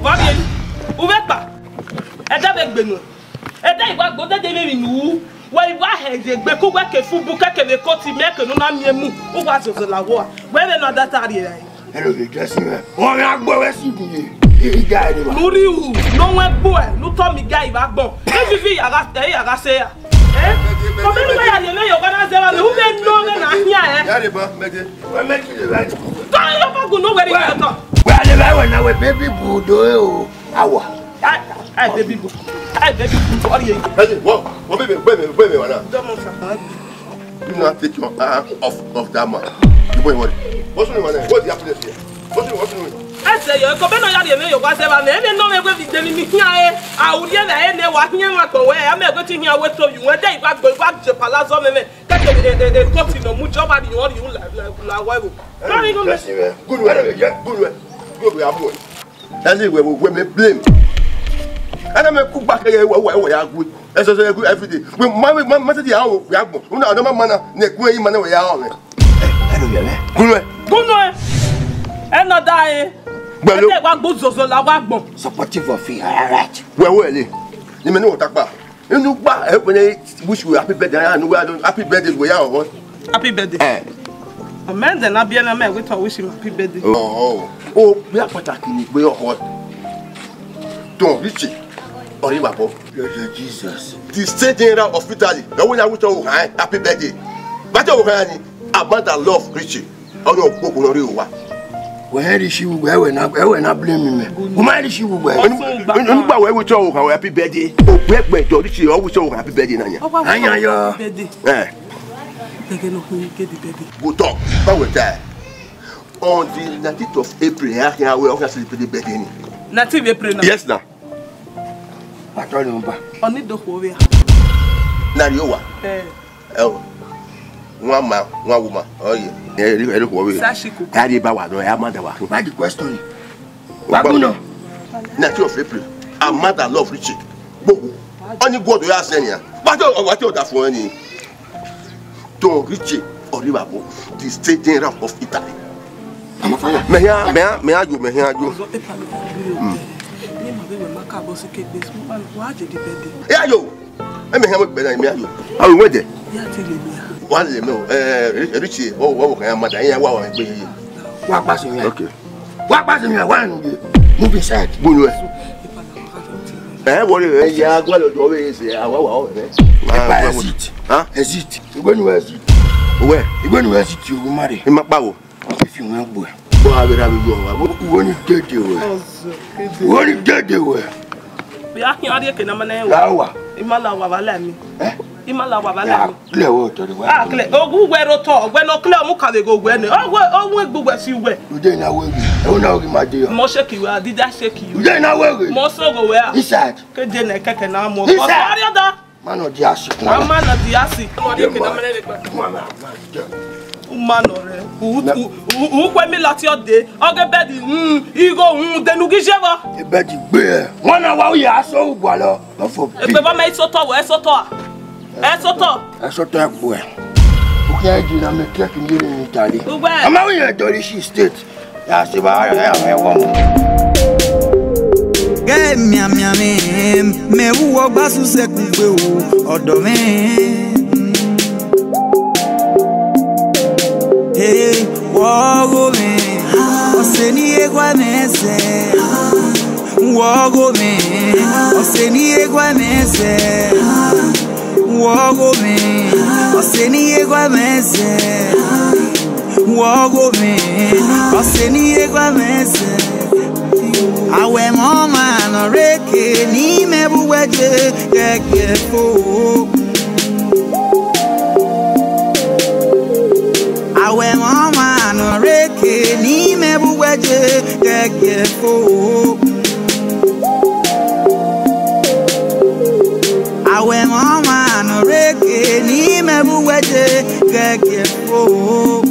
Va bien. Ouvert pas. Et avec Benoît. Et il va goûter des nous. Ouais, il va aider. Beaucoup que fou, beaucoup que les continuer que nous n'avons mis. On va se la voir. Ouais, mais non, d'attarier. Hello, just on a boire si bien. Nous rions. Non, ouais, boire. Nous sommes les gars, il va bon. Et je vis à rater, à raser. Hein? Comment nous allons aller? Il y a un zéro. Nous venons de rien. Allez, bon, mettez. Ouais, mettez le verre. Quand il y a pas de nous, venez maintenant. Ouais, le verre, on a un baby boudou. Awa. Hey, baby boo. Hey, baby boo. What are you? Hey, what? What, baby, wait, what? Don't answer. Do not take your hand off that man. You boy, what? What's the name? What's the happiness here? What's the name? I say, you're coming on your name. What's ever name? You know me with the enemy here. I would hear the end there walking in my way. I'm going to hear what you one day. Back to Palazzo. Catch a cut in the much of you want you like. Good way, yeah, good way. Good way, boy. That's it, we blame. And I'm a cook back here where I go. That's a good every day. When my mother, the hour, we have no manner, neck way, man, we are. Good way. Good way. And not die. Well, look, what goes on the wagon. Supportive of fear, right? Well, you may know what about. You know, when they wish you happy birthday, and we are happy birthday, we are. Happy birthday. A man, then I'll be a man with a wish him happy birthday. Oh, we are attacking it. We are hot. Don't reach it. Or you are Jesus. The State General of Italy. The one I wish you happy birthday. But you have about that love, Richie. Or your book on you. Where is she? Where not blame me? Who might she? Where we talk how happy birthday? Where do she always show happy birthday? Go talk. How will die? On the 19th of April, I will celebrate the birthday. 19th April? Yes, now. I told you, on it the whole way. Now you are. Oh, one man, one woman. Oh, yeah. Carry Bawa, no, I mother. Why the question? Wabuno. 19th of April. A mother love Richie. Only go to your senior. What you that for any? Don't Richie or Liverpool, the State General of Italy. May I do? Yeah, you. I may have a better meal. I'll wait it. One, Richie, oh, mother, I want to be. What passing? Okay. What passing? I want to move inside. Eh, what is it? Always huh? Is it? You're going to where? You're going to where you marry? In my power. If you want boy. When you get away. When you get away. We are here again. I'm an hour. Imala Valami. Eh? Imala Valami. Clear water. Ah, clear. Oh, who were to talk? When no clear Muka go when. Oh, we go where you were. You didn't know where. Oh, no, my dear. More shaky, did I shake you? You didn't know where. More so go where? Inside. Can then I can now more. Man of the Asi. Man of the Asi. Man, who when me last your day, I'll get better. You go, then you give a better beer. 1 hour, you are so well. If ever made so tall, so tall. So tall. So tall, boy. Okay, I did not make taking you in Italy. I'm out here, Dorishi State. That's about I want. Get me who walk back to second or domain. Hey, wogo me, oseni egwa mese. Wogo me, oseni egwa mese. Wogo me, oseni egwa mese. Wogo me, oseni egwa mese. Awe mama no reke ni mebuweje gekefo. Awe mama no reke ni mebuweje gekefo. Awe mama no reke ni mebuweje gekefo.